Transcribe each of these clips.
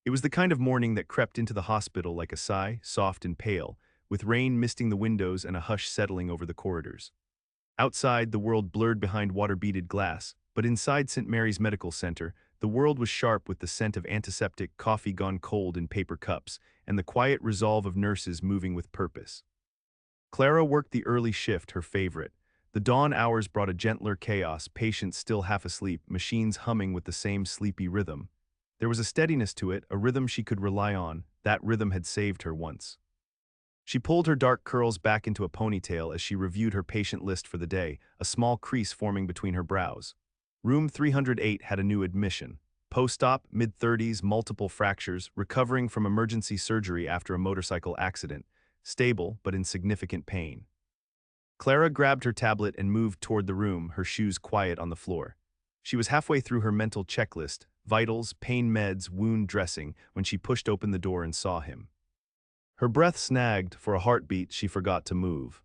It was the kind of morning that crept into the hospital like a sigh, soft and pale, with rain misting the windows and a hush settling over the corridors. Outside, the world blurred behind water-beaded glass, but inside St. Mary's Medical Center, the world was sharp with the scent of antiseptic coffee gone cold in paper cups and the quiet resolve of nurses moving with purpose. Clara worked the early shift, her favorite. The dawn hours brought a gentler chaos, patients still half asleep, machines humming with the same sleepy rhythm. There was a steadiness to it, a rhythm she could rely on. That rhythm had saved her once. She pulled her dark curls back into a ponytail as she reviewed her patient list for the day, a small crease forming between her brows. Room 308 had a new admission. Post-op, mid-30s, multiple fractures, recovering from emergency surgery after a motorcycle accident, stable but in significant pain. Clara grabbed her tablet and moved toward the room, her shoes quiet on the floor. She was halfway through her mental checklist, vitals, pain meds, wound dressing, when she pushed open the door and saw him. Her breath snagged, for a heartbeat she forgot to move.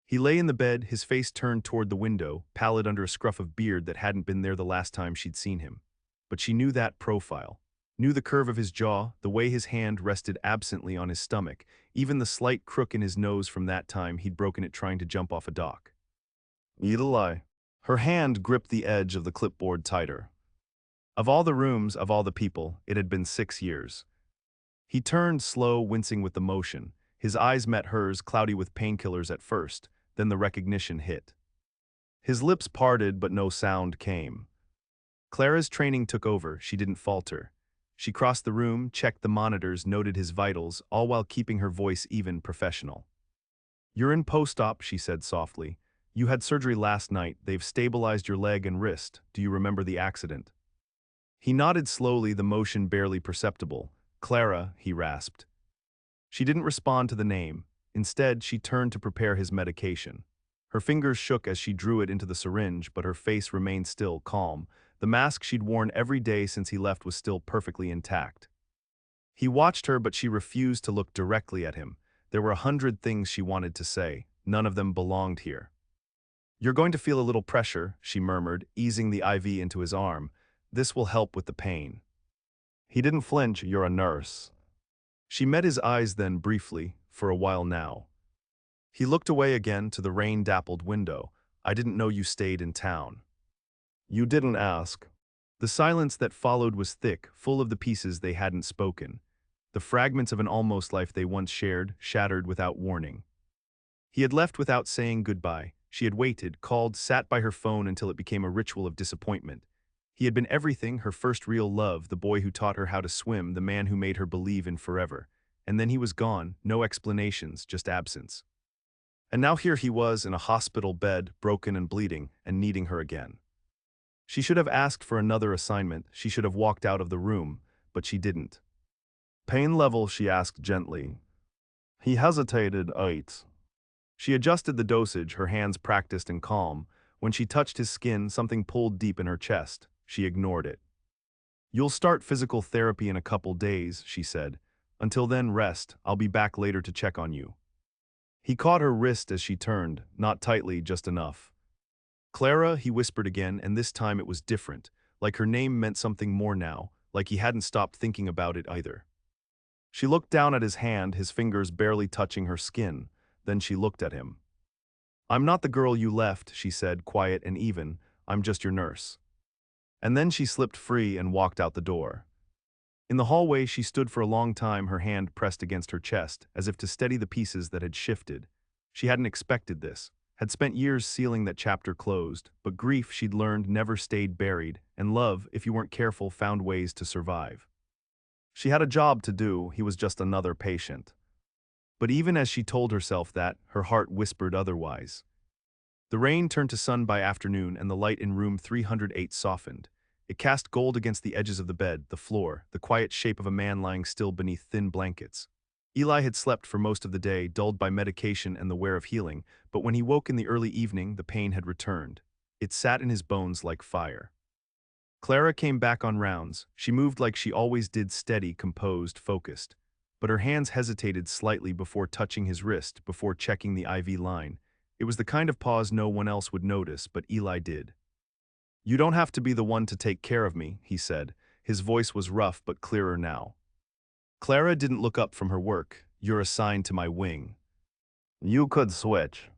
He lay in the bed, his face turned toward the window, pallid under a scruff of beard that hadn't been there the last time she'd seen him. But she knew that profile. Knew the curve of his jaw, the way his hand rested absently on his stomach, even the slight crook in his nose from that time he'd broken it trying to jump off a dock. Eli. Her hand gripped the edge of the clipboard tighter. Of all the rooms, of all the people, it had been 6 years. He turned, slow, wincing with the motion. His eyes met hers, cloudy with painkillers at first, then the recognition hit. His lips parted, but no sound came. Clara's training took over, she didn't falter. She crossed the room, checked the monitors, noted his vitals, all while keeping her voice even, professional. "You're in post-op," she said softly. "You had surgery last night. They've stabilized your leg and wrist. Do you remember the accident?" He nodded slowly, the motion barely perceptible. "Clara," he rasped. She didn't respond to the name. Instead, she turned to prepare his medication. Her fingers shook as she drew it into the syringe, but her face remained still, calm. The mask she'd worn every day since he left was still perfectly intact. He watched her, but she refused to look directly at him. There were 100 things she wanted to say. None of them belonged here. "You're going to feel a little pressure," she murmured, easing the IV into his arm. "This will help with the pain." He didn't flinch. "You're a nurse." She met his eyes then, briefly, for a while now. He looked away again to the rain-dappled window. "I didn't know you stayed in town." "You didn't ask." The silence that followed was thick, full of the pieces they hadn't spoken. The fragments of an almost life they once shared, shattered without warning. He had left without saying goodbye. She had waited, called, sat by her phone until it became a ritual of disappointment. He had been everything, her first real love, the boy who taught her how to swim, the man who made her believe in forever. And then he was gone, no explanations, just absence. And now here he was in a hospital bed, broken and bleeding, and needing her again. She should have asked for another assignment, she should have walked out of the room, but she didn't. "Pain level?" she asked gently. He hesitated. 8. She adjusted the dosage, her hands practiced and calm. When she touched his skin, something pulled deep in her chest. She ignored it. "You'll start physical therapy in a couple days," she said. "Until then, rest. I'll be back later to check on you." He caught her wrist as she turned, not tightly, just enough. "Clara," he whispered again, and this time it was different, like her name meant something more now, like he hadn't stopped thinking about it either. She looked down at his hand, his fingers barely touching her skin. Then she looked at him. "I'm not the girl you left," she said, quiet and even. "I'm just your nurse." And then she slipped free and walked out the door. In the hallway, she stood for a long time, her hand pressed against her chest, as if to steady the pieces that had shifted. She hadn't expected this, had spent years sealing that chapter closed, but grief, she'd learned, never stayed buried, and love, if you weren't careful, found ways to survive. She had a job to do, he was just another patient. But even as she told herself that, her heart whispered otherwise. The rain turned to sun by afternoon, and the light in room 308 softened. It cast gold against the edges of the bed, the floor, the quiet shape of a man lying still beneath thin blankets. Eli had slept for most of the day, dulled by medication and the wear of healing, but when he woke in the early evening, the pain had returned. It sat in his bones like fire. Clara came back on rounds. She moved like she always did, steady, composed, focused. But her hands hesitated slightly before touching his wrist, before checking the IV line. It was the kind of pause no one else would notice, but Eli did. "You don't have to be the one to take care of me," he said. His voice was rough but clearer now. Clara didn't look up from her work. You're assigned to my wing. You could switch.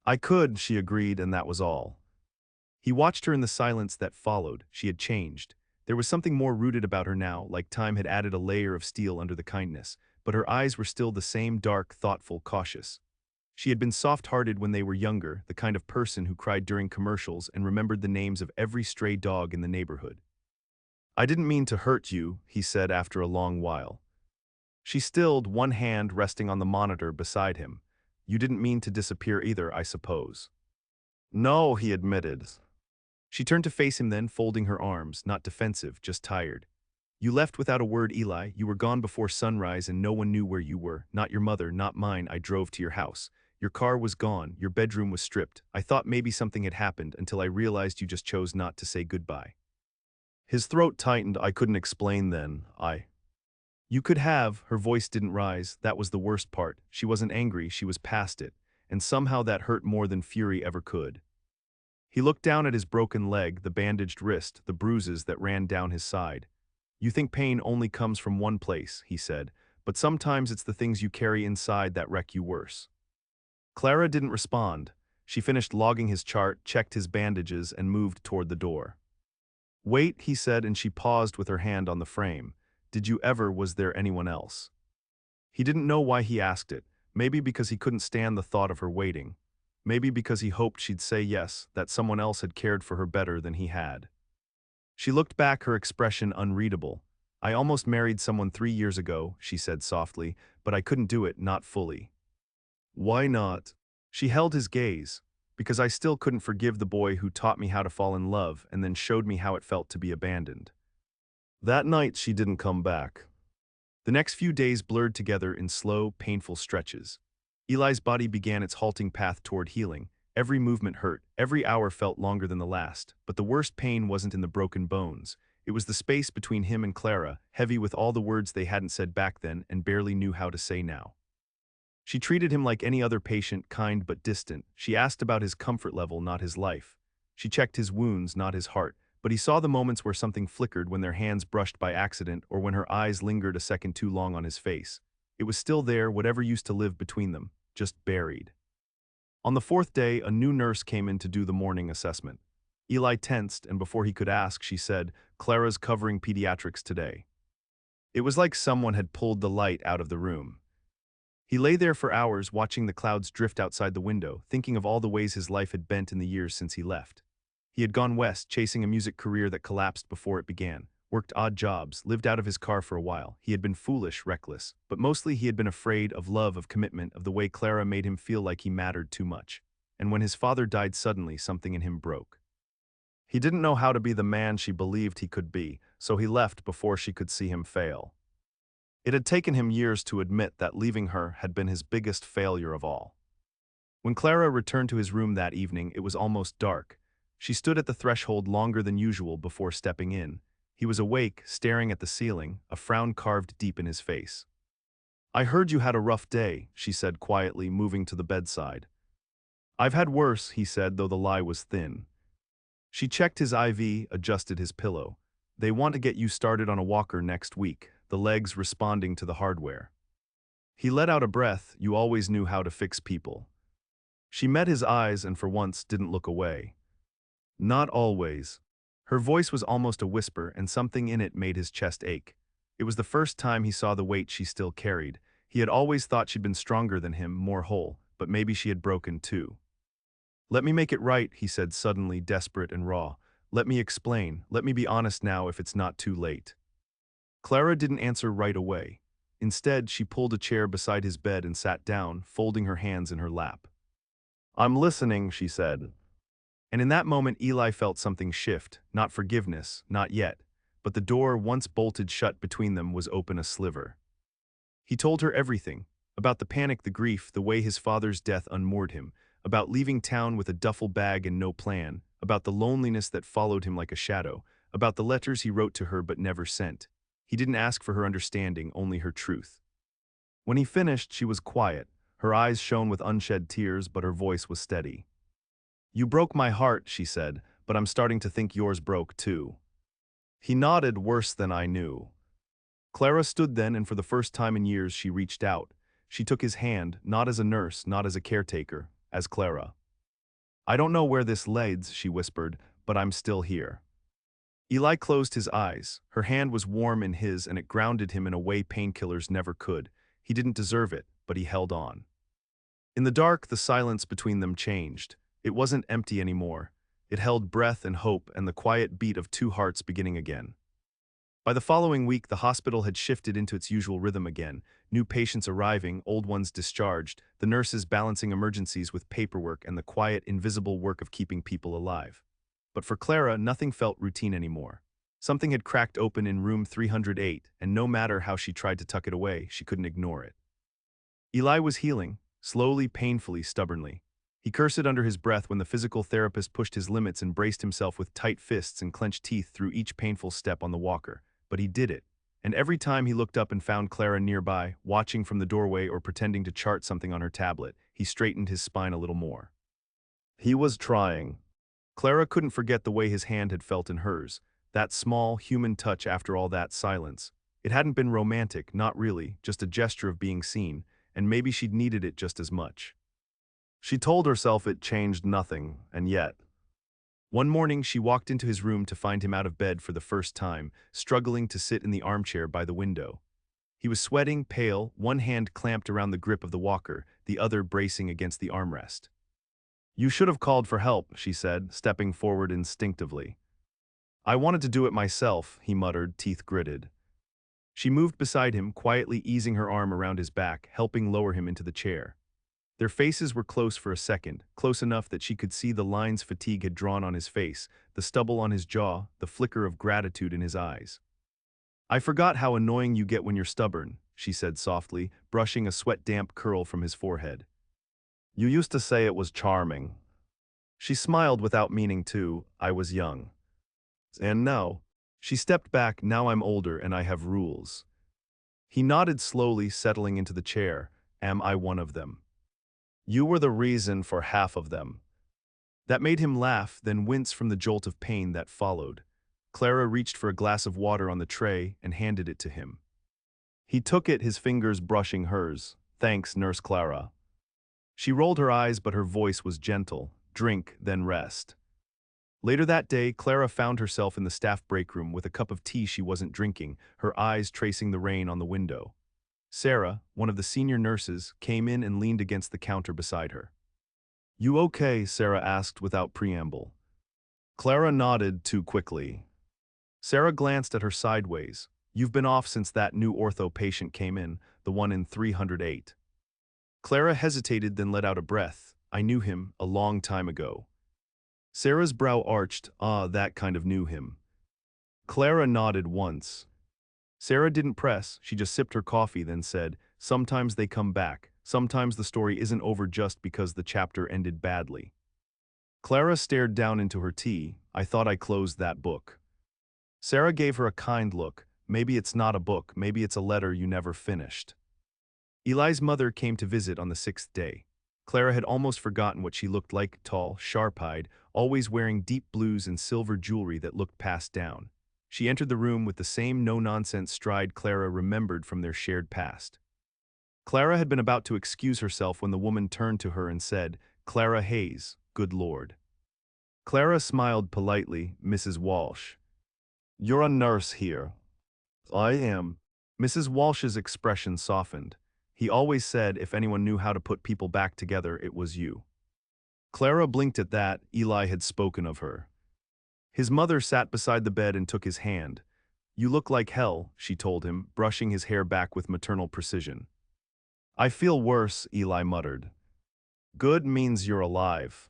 I could, she agreed, and that was all. He watched her in the silence that followed. She had changed. There was something more rooted about her now, like time had added a layer of steel under the kindness, but her eyes were still the same dark, thoughtful, cautious. She had been soft-hearted when they were younger, the kind of person who cried during commercials and remembered the names of every stray dog in the neighborhood. I didn't mean to hurt you, he said after a long while. She stilled, one hand resting on the monitor beside him. You didn't mean to disappear either, I suppose. No, he admitted. She turned to face him then, folding her arms, not defensive, just tired. You left without a word, Eli. You were gone before sunrise and no one knew where you were. Not your mother, not mine. I drove to your house. Your car was gone, your bedroom was stripped. I thought maybe something had happened until I realized you just chose not to say goodbye. His throat tightened. I couldn't explain then. You could have. Her voice didn't rise. That was the worst part. She wasn't angry, she was past it. And somehow that hurt more than fury ever could. He looked down at his broken leg, the bandaged wrist, the bruises that ran down his side. You think pain only comes from one place, he said, but sometimes it's the things you carry inside that wreck you worse. Clara didn't respond. She finished logging his chart, checked his bandages, and moved toward the door. Wait, he said, and she paused with her hand on the frame. Did you ever? Was there anyone else? He didn't know why he asked it, maybe because he couldn't stand the thought of her waiting. Maybe because he hoped she'd say yes, that someone else had cared for her better than he had. She looked back, her expression unreadable. I almost married someone 3 years ago, she said softly, but I couldn't do it, not fully. Why not? She held his gaze. Because I still couldn't forgive the boy who taught me how to fall in love and then showed me how it felt to be abandoned. That night she didn't come back. The next few days blurred together in slow, painful stretches. Eli's body began its halting path toward healing. Every movement hurt, every hour felt longer than the last, but the worst pain wasn't in the broken bones. It was the space between him and Clara, heavy with all the words they hadn't said back then and barely knew how to say now. She treated him like any other patient, kind but distant. She asked about his comfort level, not his life. She checked his wounds, not his heart, but he saw the moments where something flickered, when their hands brushed by accident or when her eyes lingered a second too long on his face. It was still there, whatever used to live between them, just buried. On the 4th day, a new nurse came in to do the morning assessment. Eli tensed, and before he could ask, she said, Clara's covering pediatrics today. It was like someone had pulled the light out of the room. He lay there for hours, watching the clouds drift outside the window, thinking of all the ways his life had bent in the years since he left. He had gone west, chasing a music career that collapsed before it began, worked odd jobs, lived out of his car for a while. He had been foolish, reckless, but mostly he had been afraid of love, of commitment, of the way Clara made him feel like he mattered too much. And when his father died suddenly, something in him broke. He didn't know how to be the man she believed he could be, so he left before she could see him fail. It had taken him years to admit that leaving her had been his biggest failure of all. When Clara returned to his room that evening, it was almost dark. She stood at the threshold longer than usual before stepping in. He was awake, staring at the ceiling, a frown carved deep in his face. I heard you had a rough day, she said quietly, moving to the bedside. I've had worse, he said, though the lie was thin. She checked his IV, adjusted his pillow. They want to get you started on a walker next week, the legs responding to the hardware. He let out a breath. You always knew how to fix people. She met his eyes and for once didn't look away. Not always. Her voice was almost a whisper, and something in it made his chest ache. It was the first time he saw the weight she still carried. He had always thought she'd been stronger than him, more whole, but maybe she had broken too. Let me make it right, he said, suddenly desperate and raw. Let me explain. Let me be honest now if it's not too late. Clara didn't answer right away. Instead, she pulled a chair beside his bed and sat down, folding her hands in her lap. I'm listening, she said. And in that moment, Eli felt something shift, not forgiveness, not yet, but the door once bolted shut between them was open a sliver. He told her everything, about the panic, the grief, the way his father's death unmoored him, about leaving town with a duffel bag and no plan, about the loneliness that followed him like a shadow, about the letters he wrote to her but never sent. He didn't ask for her understanding, only her truth. When he finished, she was quiet. Her eyes shone with unshed tears, but her voice was steady. You broke my heart, she said, but I'm starting to think yours broke too. He nodded worse than I knew. Clara stood then, and for the first time in years she reached out. She took his hand, not as a nurse, not as a caretaker, as Clara. I don't know where this leads, she whispered, but I'm still here. Eli closed his eyes. Her hand was warm in his, and it grounded him in a way painkillers never could. He didn't deserve it, but he held on. In the dark, the silence between them changed. It wasn't empty anymore. It held breath and hope and the quiet beat of two hearts beginning again. By the following week, the hospital had shifted into its usual rhythm again, new patients arriving, old ones discharged, the nurses balancing emergencies with paperwork and the quiet, invisible work of keeping people alive. But for Clara, nothing felt routine anymore. Something had cracked open in room 308, and no matter how she tried to tuck it away, she couldn't ignore it. Eli was healing, slowly, painfully, stubbornly. He cursed under his breath when the physical therapist pushed his limits and braced himself with tight fists and clenched teeth through each painful step on the walker. But he did it. And every time he looked up and found Clara nearby, watching from the doorway or pretending to chart something on her tablet, he straightened his spine a little more. He was trying. Clara couldn't forget the way his hand had felt in hers, that small, human touch after all that silence. It hadn't been romantic, not really, just a gesture of being seen, and maybe she'd needed it just as much. She told herself it changed nothing, and yet. One morning she walked into his room to find him out of bed for the first time, struggling to sit in the armchair by the window. He was sweating, pale, one hand clamped around the grip of the walker, the other bracing against the armrest. "You should have called for help," she said, stepping forward instinctively. "I wanted to do it myself," he muttered, teeth gritted. She moved beside him, quietly easing her arm around his back, helping lower him into the chair. Their faces were close for a second, close enough that she could see the lines fatigue had drawn on his face, the stubble on his jaw, the flicker of gratitude in his eyes. "I forgot how annoying you get when you're stubborn," she said softly, brushing a sweat-damp curl from his forehead. "You used to say it was charming." She smiled without meaning to. "I was young. And now." She stepped back. "Now I'm older and I have rules." He nodded slowly, settling into the chair. "Am I one of them?" "You were the reason for half of them." That made him laugh, then wince from the jolt of pain that followed. Clara reached for a glass of water on the tray and handed it to him. He took it, his fingers brushing hers. "Thanks, Nurse Clara." She rolled her eyes, but her voice was gentle. "Drink, then rest." Later that day, Clara found herself in the staff break room with a cup of tea she wasn't drinking, her eyes tracing the rain on the window. Sarah, one of the senior nurses, came in and leaned against the counter beside her. "You okay?" Sarah asked without preamble. Clara nodded too quickly. Sarah glanced at her sideways. "You've been off since that new ortho patient came in, the one in 308. Clara hesitated, then let out a breath. "I knew him, a long time ago." Sarah's brow arched. "Ah, that kind of knew him." Clara nodded once. Sarah didn't press, she just sipped her coffee, then said, "Sometimes they come back. Sometimes the story isn't over just because the chapter ended badly." Clara stared down into her tea. "I thought I closed that book." Sarah gave her a kind look. "Maybe it's not a book, maybe it's a letter you never finished." Eli's mother came to visit on the 6th day. Clara had almost forgotten what she looked like, tall, sharp-eyed, always wearing deep blues and silver jewelry that looked passed down. She entered the room with the same no-nonsense stride Clara remembered from their shared past. Clara had been about to excuse herself when the woman turned to her and said, "Clara Hayes, good Lord." Clara smiled politely. "Mrs. Walsh." "You're a nurse here." "I am." Mrs. Walsh's expression softened. "He always said if anyone knew how to put people back together, it was you." Clara blinked at that. Eli had spoken of her. His mother sat beside the bed and took his hand. "You look like hell," she told him, brushing his hair back with maternal precision. "I feel worse," Eli muttered. "Good means you're alive."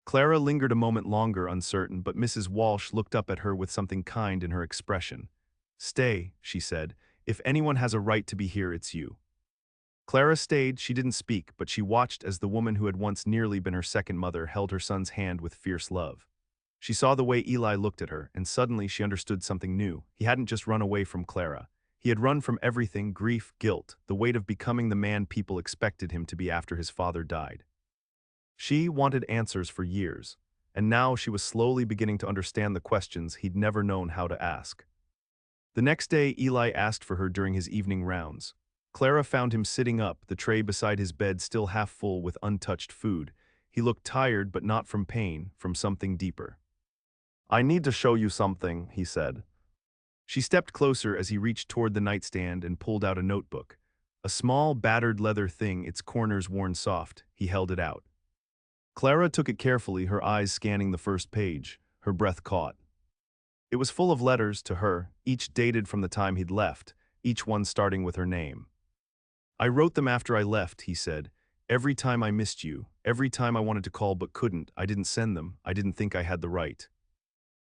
Clara lingered a moment longer, uncertain, but Mrs. Walsh looked up at her with something kind in her expression. "Stay," she said. "If anyone has a right to be here, it's you." Clara stayed. She didn't speak, but she watched as the woman who had once nearly been her second mother held her son's hand with fierce love. She saw the way Eli looked at her, and suddenly she understood something new. He hadn't just run away from Clara. He had run from everything: grief, guilt, the weight of becoming the man people expected him to be after his father died. She wanted answers for years. and now she was slowly beginning to understand the questions he'd never known how to ask. The next day, Eli asked for her during his evening rounds. Clara found him sitting up, the tray beside his bed still half full with untouched food. He looked tired, but not from pain, from something deeper. "I need to show you something," he said. She stepped closer as he reached toward the nightstand and pulled out a notebook. A small, battered leather thing, its corners worn soft. He held it out. Clara took it carefully, her eyes scanning the first page. Her breath caught. It was full of letters to her, each dated from the time he'd left, each one starting with her name. "I wrote them after I left," he said. "Every time I missed you, every time I wanted to call but couldn't, I didn't send them. I didn't think I had the right."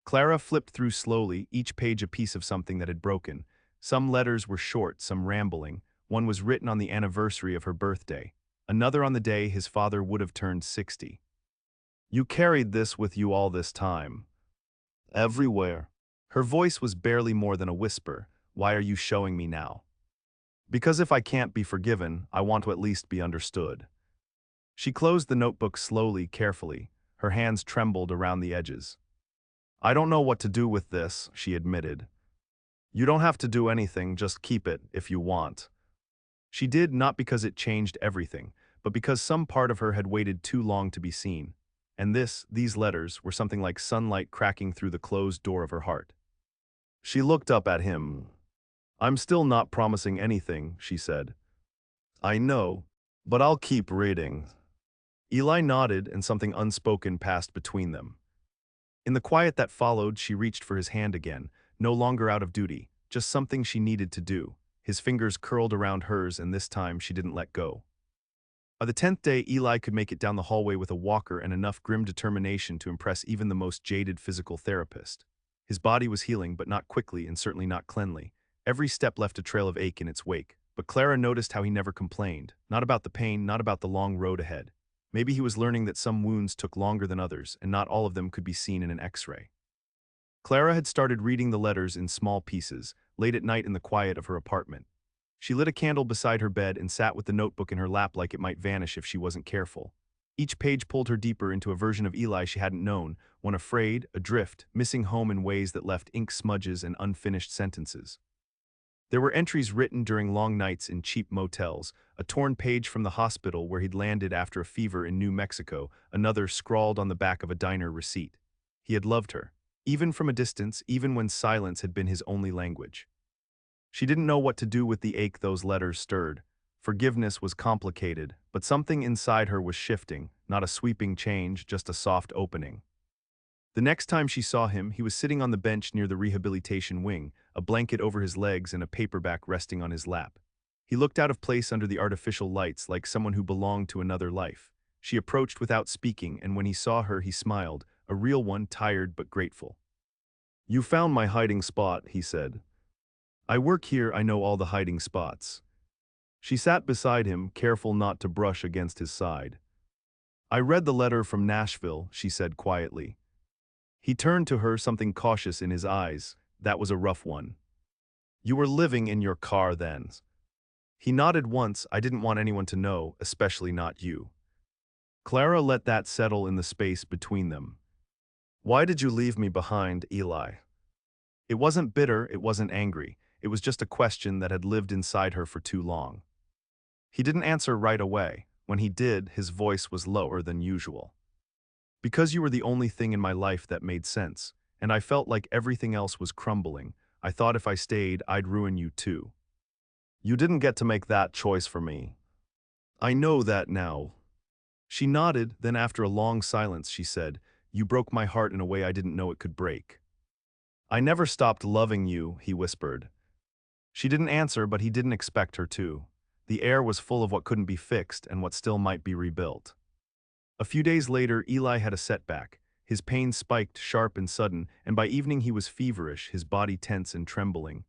Clara flipped through slowly, each page a piece of something that had broken. Some letters were short, some rambling. One was written on the anniversary of her birthday. Another on the day his father would have turned 60. "You carried this with you all this time. Everywhere." Her voice was barely more than a whisper. "Why are you showing me now?" "Because if I can't be forgiven, I want to at least be understood." She closed the notebook slowly, carefully. Her hands trembled around the edges. "I don't know what to do with this," she admitted. "You don't have to do anything, just keep it, if you want." She did, not because it changed everything, but because some part of her had waited too long to be seen. And these letters, were something like sunlight cracking through the closed door of her heart. She looked up at him. "I'm still not promising anything," she said. "I know, but I'll keep reading." Eli nodded, and something unspoken passed between them. In the quiet that followed, she reached for his hand again, no longer out of duty, just something she needed to do. His fingers curled around hers, and this time she didn't let go. By the 10th day, Eli could make it down the hallway with a walker and enough grim determination to impress even the most jaded physical therapist. His body was healing, but not quickly and certainly not cleanly. Every step left a trail of ache in its wake, but Clara noticed how he never complained, not about the pain, not about the long road ahead. Maybe he was learning that some wounds took longer than others, and not all of them could be seen in an X-ray. Clara had started reading the letters in small pieces, late at night in the quiet of her apartment. She lit a candle beside her bed and sat with the notebook in her lap like it might vanish if she wasn't careful. Each page pulled her deeper into a version of Eli she hadn't known, one afraid, adrift, missing home in ways that left ink smudges and unfinished sentences. There were entries written during long nights in cheap motels, a torn page from the hospital where he'd landed after a fever in New Mexico, another scrawled on the back of a diner receipt. He had loved her, even from a distance, even when silence had been his only language. She didn't know what to do with the ache those letters stirred. Forgiveness was complicated, but something inside her was shifting, not a sweeping change, just a soft opening. The next time she saw him, he was sitting on the bench near the rehabilitation wing, a blanket over his legs and a paperback resting on his lap. He looked out of place under the artificial lights like someone who belonged to another life. She approached without speaking, and when he saw her, he smiled, a real one, tired but grateful. "You found my hiding spot," he said. "I work here, I know all the hiding spots." She sat beside him, careful not to brush against his side. "I read the letter from Nashville," she said quietly. He turned to her, something cautious in his eyes. "That was a rough one." "You were living in your car then." He nodded once. "I didn't want anyone to know, especially not you." Clara let that settle in the space between them. "Why did you leave me behind, Eli?" It wasn't bitter, it wasn't angry. It was just a question that had lived inside her for too long. He didn't answer right away. When he did, his voice was lower than usual. "Because you were the only thing in my life that made sense, and I felt like everything else was crumbling. I thought if I stayed, I'd ruin you too." "You didn't get to make that choice for me." "I know that now." She nodded, then after a long silence she said, "You broke my heart in a way I didn't know it could break." "I never stopped loving you," he whispered. She didn't answer, but he didn't expect her to. The air was full of what couldn't be fixed and what still might be rebuilt. A few days later, Eli had a setback. His pain spiked, sharp and sudden, and by evening he was feverish, his body tense and trembling.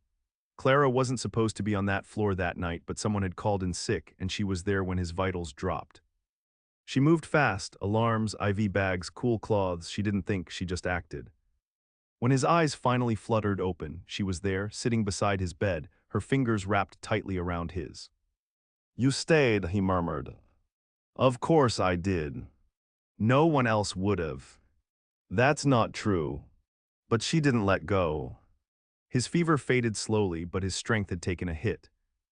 Clara wasn't supposed to be on that floor that night, but someone had called in sick, and she was there when his vitals dropped. She moved fast, alarms, IV bags, cool cloths. She didn't think, she just acted. When his eyes finally fluttered open, she was there, sitting beside his bed, her fingers wrapped tightly around his. "You stayed," he murmured. "Of course I did. No one else would have." That's not true. But she didn't let go. His fever faded slowly, but his strength had taken a hit.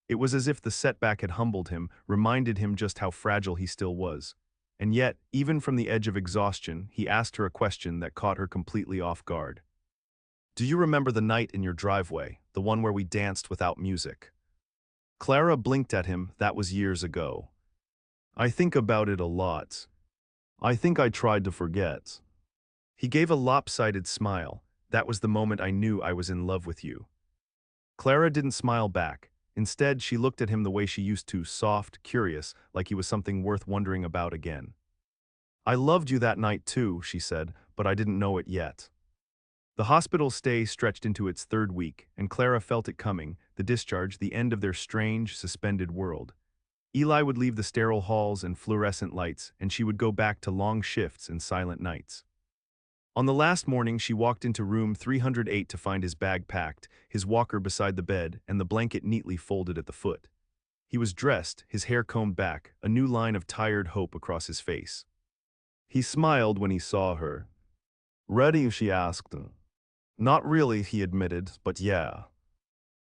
It was as if the setback had humbled him, reminded him just how fragile he still was. And yet, even from the edge of exhaustion, he asked her a question that caught her completely off guard. Do you remember the night in your driveway, the one where we danced without music? Clara blinked at him. That was years ago. I think about it a lot. I think I tried to forget. He gave a lopsided smile. That was the moment I knew I was in love with you. Clara didn't smile back. Instead, she looked at him the way she used to, soft, curious, like he was something worth wondering about again. I loved you that night too, she said, but I didn't know it yet. The hospital stay stretched into its third week, and Clara felt it coming, the discharge, the end of their strange, suspended world. Eli would leave the sterile halls and fluorescent lights, and she would go back to long shifts and silent nights. On the last morning, she walked into room 308 to find his bag packed, his walker beside the bed, and the blanket neatly folded at the foot. He was dressed, his hair combed back, a new line of tired hope across his face. He smiled when he saw her. Ready, she asked. Not really, he admitted, but yeah.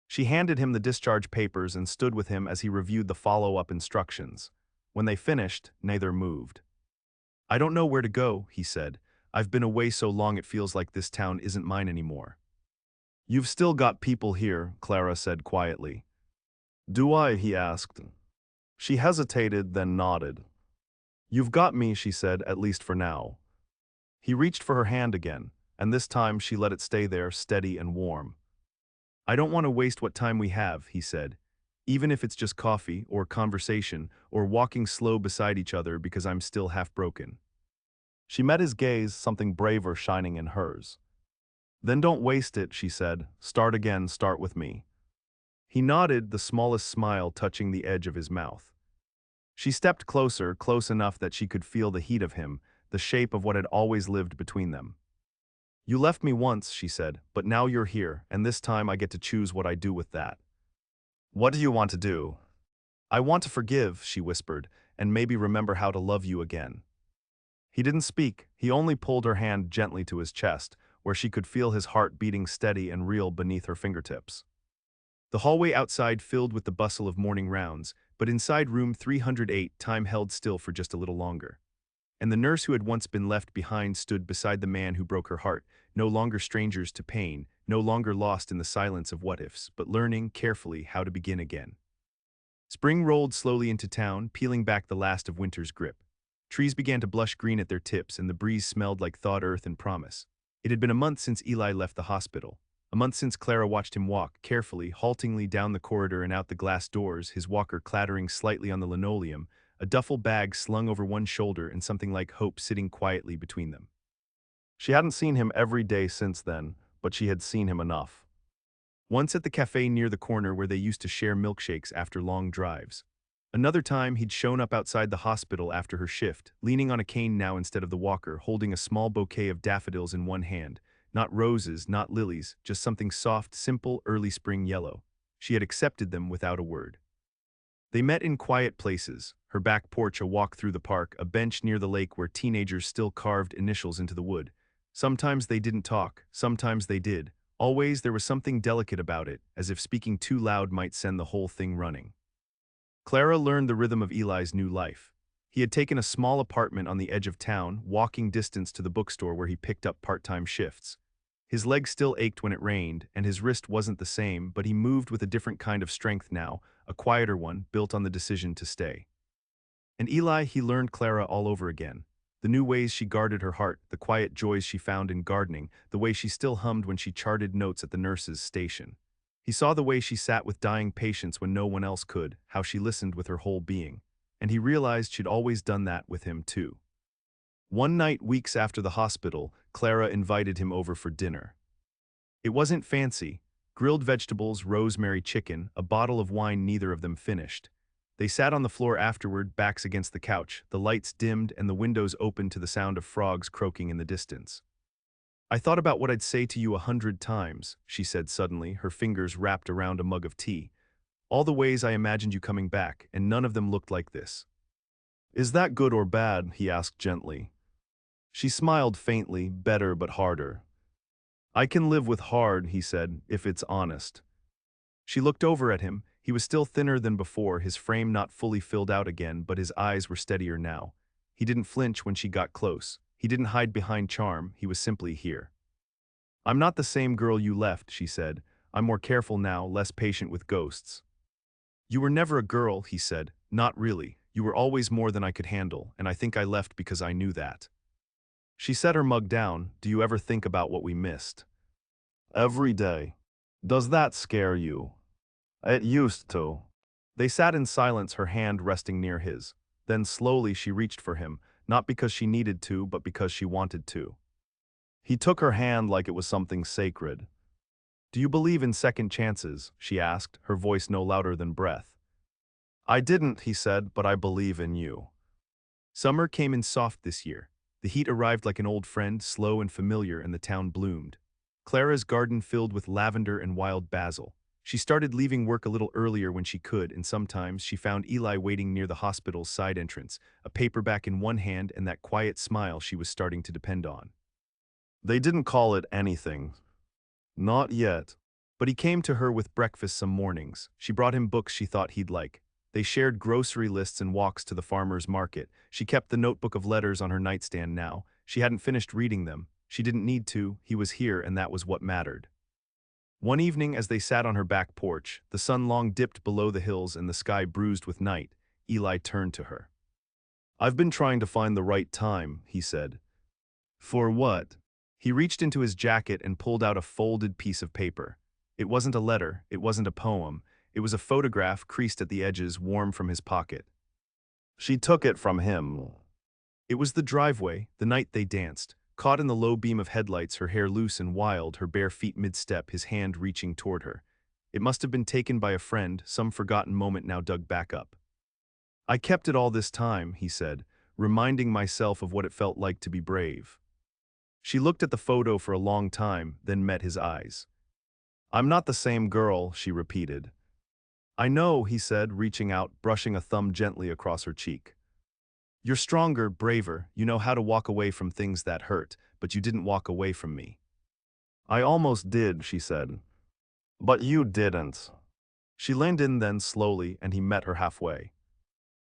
She handed him the discharge papers and stood with him as he reviewed the follow-up instructions. When they finished, neither moved. I don't know where to go, he said. I've been away so long it feels like this town isn't mine anymore. You've still got people here, Clara said quietly. Do I? He asked. She hesitated, then nodded. You've got me, she said, at least for now. He reached for her hand again, and this time she let it stay there, steady and warm. I don't want to waste what time we have, he said, even if it's just coffee or conversation or walking slow beside each other because I'm still half broken. She met his gaze, something braver shining in hers. Then don't waste it, she said. Start again, start with me. He nodded, the smallest smile touching the edge of his mouth. She stepped closer, close enough that she could feel the heat of him, the shape of what had always lived between them. You left me once, she said, but now you're here, and this time I get to choose what I do with that. What do you want to do? I want to forgive, she whispered, and maybe remember how to love you again. He didn't speak, he only pulled her hand gently to his chest, where she could feel his heart beating steady and real beneath her fingertips. The hallway outside filled with the bustle of morning rounds, but inside room 308 time held still for just a little longer. And the nurse who had once been left behind stood beside the man who broke her heart, no longer strangers to pain, no longer lost in the silence of what-ifs, but learning, carefully, how to begin again. Spring rolled slowly into town, peeling back the last of winter's grip. Trees began to blush green at their tips, and the breeze smelled like thawed earth and promise. It had been a month since Eli left the hospital. A month since Clara watched him walk, carefully, haltingly down the corridor and out the glass doors, his walker clattering slightly on the linoleum, a duffel bag slung over one shoulder and something like hope sitting quietly between them. She hadn't seen him every day since then, but she had seen him enough. Once at the cafe near the corner where they used to share milkshakes after long drives. Another time he'd shown up outside the hospital after her shift, leaning on a cane now instead of the walker, holding a small bouquet of daffodils in one hand. Not roses, not lilies, just something soft, simple, early spring yellow. She had accepted them without a word. They met in quiet places, her back porch a walk through the park, a bench near the lake where teenagers still carved initials into the wood. Sometimes they didn't talk, sometimes they did. Always there was something delicate about it, as if speaking too loud might send the whole thing running. Clara learned the rhythm of Eli's new life. He had taken a small apartment on the edge of town, walking distance to the bookstore where he picked up part-time shifts. His leg still ached when it rained, and his wrist wasn't the same, but he moved with a different kind of strength now, a quieter one, built on the decision to stay. And Eli, he learned Clara all over again. The new ways she guarded her heart, the quiet joys she found in gardening, the way she still hummed when she charted notes at the nurse's station. He saw the way she sat with dying patients when no one else could, how she listened with her whole being. And he realized she'd always done that with him too. One night, weeks after the hospital, Clara invited him over for dinner. It wasn't fancy. Grilled vegetables, rosemary chicken, a bottle of wine neither of them finished. They sat on the floor afterward, backs against the couch, the lights dimmed and the windows open to the sound of frogs croaking in the distance. I thought about what I'd say to you 100 times, she said suddenly, her fingers wrapped around a mug of tea. All the ways I imagined you coming back, and none of them looked like this. Is that good or bad? He asked gently. She smiled faintly, better but harder. I can live with hard, he said, if it's honest. She looked over at him. He was still thinner than before, his frame not fully filled out again, but his eyes were steadier now. He didn't flinch when she got close. He didn't hide behind charm, he was simply here. I'm not the same girl you left, she said. I'm more careful now, less patient with ghosts. You were never a girl, he said. Not really. You were always more than I could handle, and I think I left because I knew that. She set her mug down. Do you ever think about what we missed? Every day. Does that scare you? It used to. They sat in silence, her hand resting near his. Then slowly she reached for him, not because she needed to, but because she wanted to. He took her hand like it was something sacred. Do you believe in second chances? She asked, her voice no louder than breath. I didn't, he said, but I believe in you. Summer came in soft this year. The heat arrived like an old friend, slow and familiar, and the town bloomed. Clara's garden filled with lavender and wild basil. She started leaving work a little earlier when she could, and sometimes she found Eli waiting near the hospital's side entrance, a paperback in one hand and that quiet smile she was starting to depend on. They didn't call it anything. Not yet. But he came to her with breakfast some mornings. She brought him books she thought he'd like. They shared grocery lists and walks to the farmer's market. She kept the notebook of letters on her nightstand now. She hadn't finished reading them. She didn't need to. He was here, and that was what mattered. One evening, as they sat on her back porch, the sun long dipped below the hills and the sky bruised with night, Eli turned to her. I've been trying to find the right time, he said. For what? He reached into his jacket and pulled out a folded piece of paper. It wasn't a letter, it wasn't a poem, it was a photograph creased at the edges, warm from his pocket. She took it from him. It was the driveway, the night they danced. Caught in the low beam of headlights, her hair loose and wild, her bare feet mid-step, his hand reaching toward her. It must have been taken by a friend, some forgotten moment now dug back up. I kept it all this time, he said, reminding myself of what it felt like to be brave. She looked at the photo for a long time, then met his eyes. I'm not the same girl, she repeated. I know, he said, reaching out, brushing a thumb gently across her cheek. You're stronger, braver, you know how to walk away from things that hurt, but you didn't walk away from me. I almost did, she said. But you didn't. She leaned in then slowly, and he met her halfway.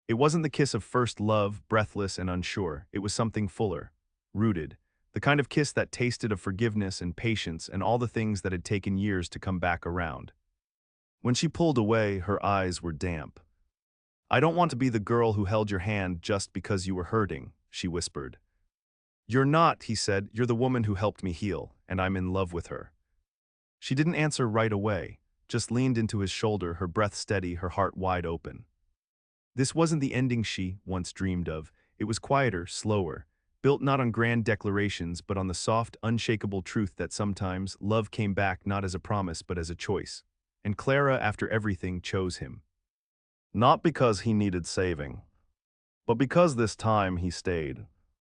It wasn't the kiss of first love, breathless and unsure. It was something fuller, rooted. The kind of kiss that tasted of forgiveness and patience and all the things that had taken years to come back around. When she pulled away, her eyes were damp. I don't want to be the girl who held your hand just because you were hurting, she whispered. You're not, he said. You're the woman who helped me heal, and I'm in love with her. She didn't answer right away, just leaned into his shoulder, her breath steady, her heart wide open. This wasn't the ending she once dreamed of. It was quieter, slower, built not on grand declarations but on the soft, unshakable truth that sometimes love came back not as a promise but as a choice. And Clara, after everything, chose him. Not because he needed saving, but because this time he stayed.